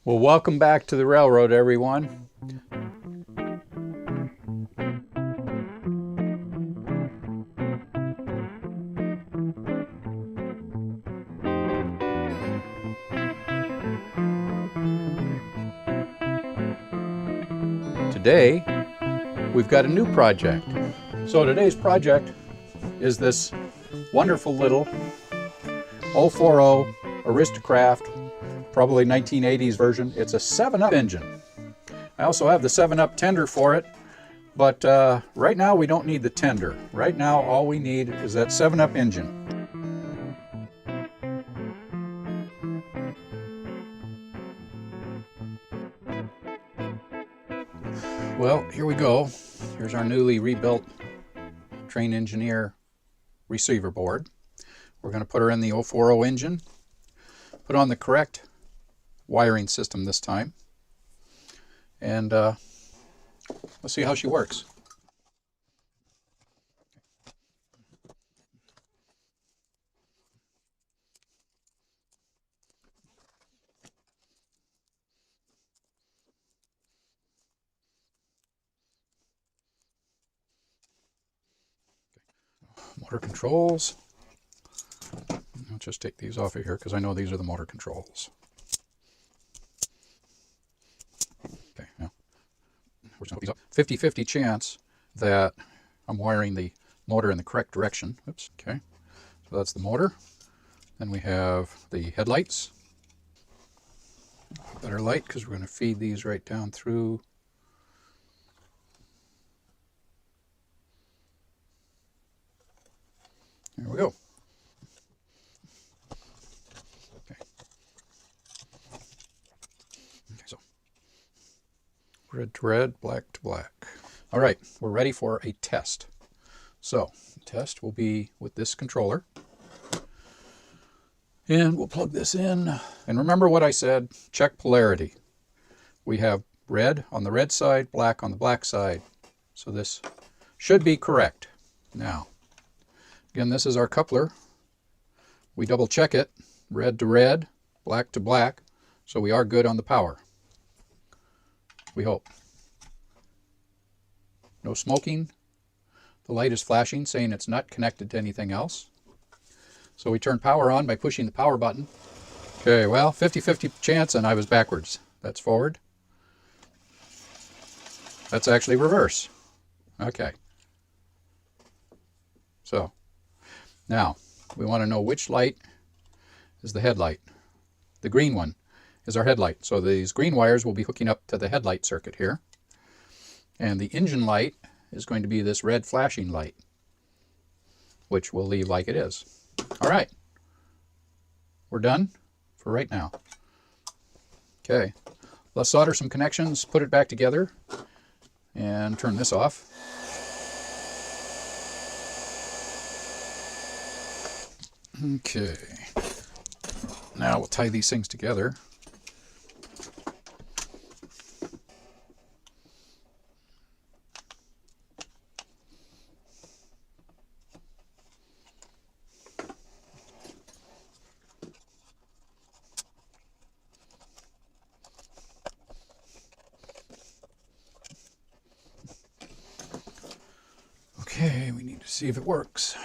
Well, welcome back to the railroad, everyone. Today, we've got a new project. So today's project is this wonderful little 040 Aristocraft, probably 1980s version. It's a 7-Up engine. I also have the 7-Up tender for it, but right now we don't need the tender. Right now all we need is that 7-Up engine. Well, here we go. Here's our newly rebuilt Train Engineer receiver board. We're going to put her in the 040 engine, put on the correct wiring system this time, and let's see how she works. Motor controls. I'll just take these off of here because I know these are the motor controls. Okay, now we're going to put these up. 50-50 chance that I'm wiring the motor in the correct direction. Oops, okay. So that's the motor. Then we have the headlights. Better light because we're going to feed these right down through. There we go. Okay. Okay, so red to red, black to black. All right, we're ready for a test. So the test will be with this controller. And we'll plug this in. And remember what I said, check polarity. We have red on the red side, black on the black side. So this should be correct. Now, again, this is our coupler. We double check it, red to red, black to black, so we are good on the power. We hope. No smoking. The light is flashing, saying it's not connected to anything else. So we turn power on by pushing the power button. Okay, well, 50-50 chance, and I was backwards. That's forward. That's actually reverse. Okay. So, now, we want to know which light is the headlight. The green one is our headlight. So these green wires will be hooking up to the headlight circuit here. And the engine light is going to be this red flashing light, which we'll leave like it is. All right. We're done for right now. Okay. Let's solder some connections, put it back together, and turn this off. Okay, now we'll tie these things together. Okay, we need to see if it works.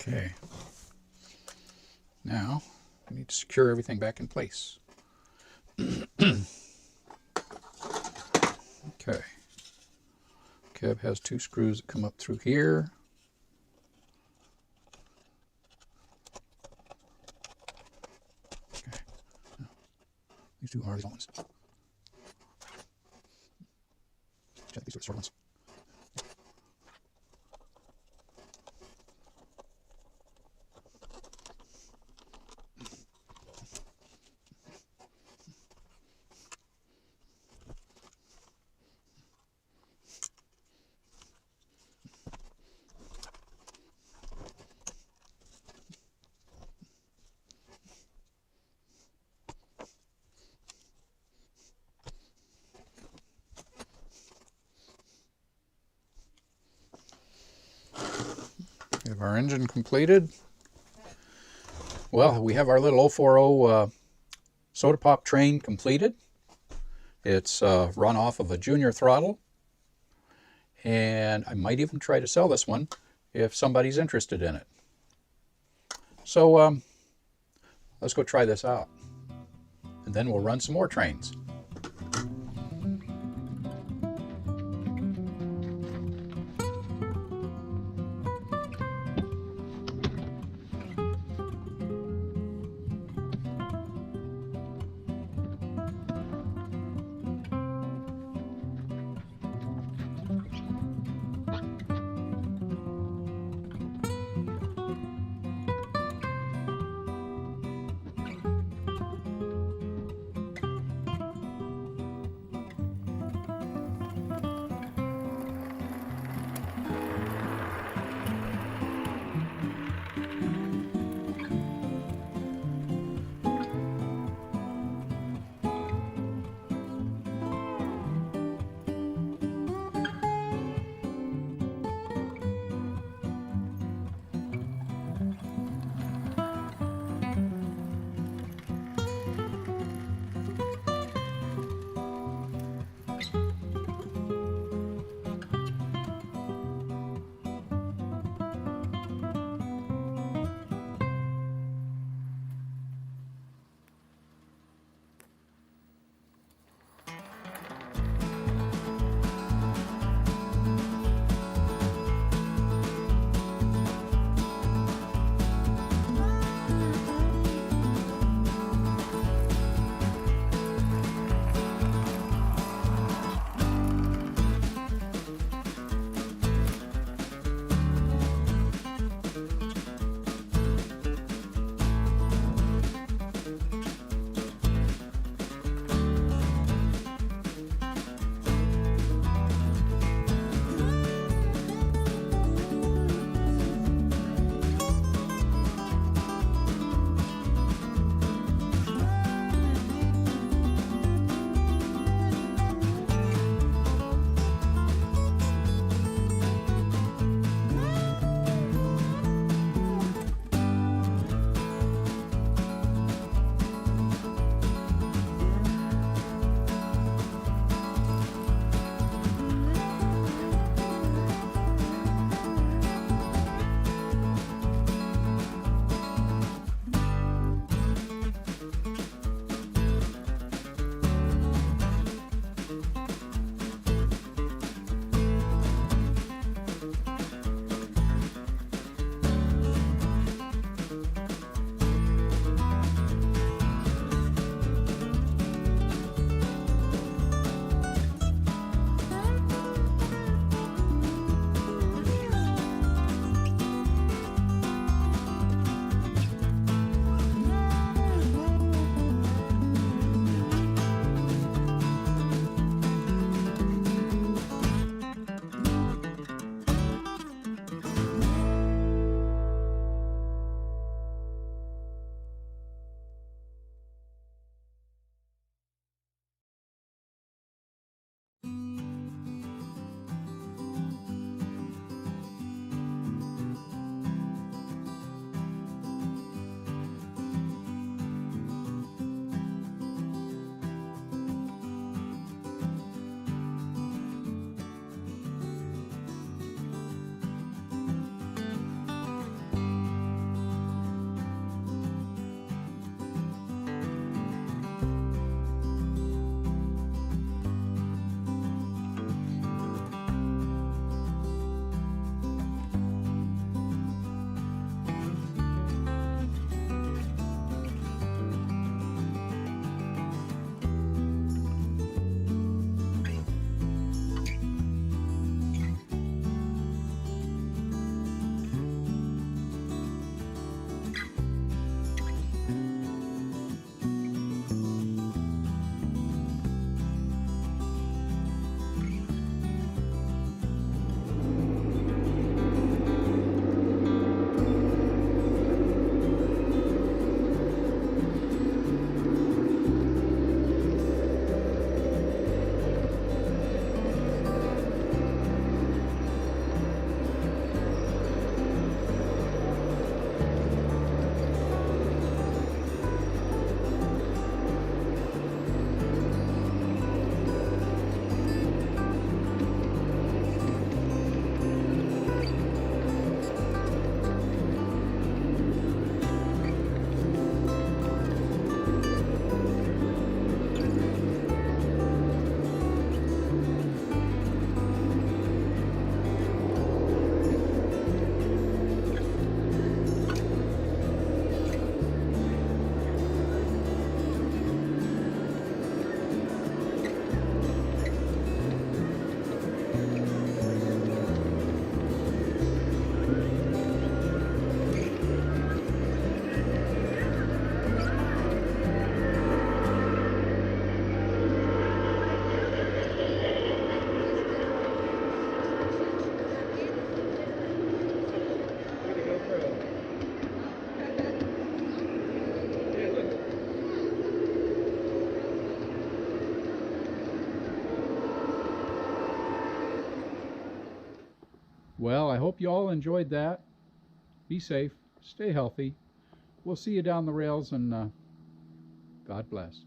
Okay, now we need to secure everything back in place. Okay, cab has 2 screws that come up through here. Okay, now, these 2 horizontal ones. These are the short ones. We have our engine completed. Well, we have our little 040 soda pop train completed. It's run off of a Jr throttle, and I might even try to sell this one if somebody's interested in it. So let's go try this out, and then we'll run some more trains. Well, I hope you all enjoyed that. Be safe, stay healthy. We'll see you down the rails, and God bless.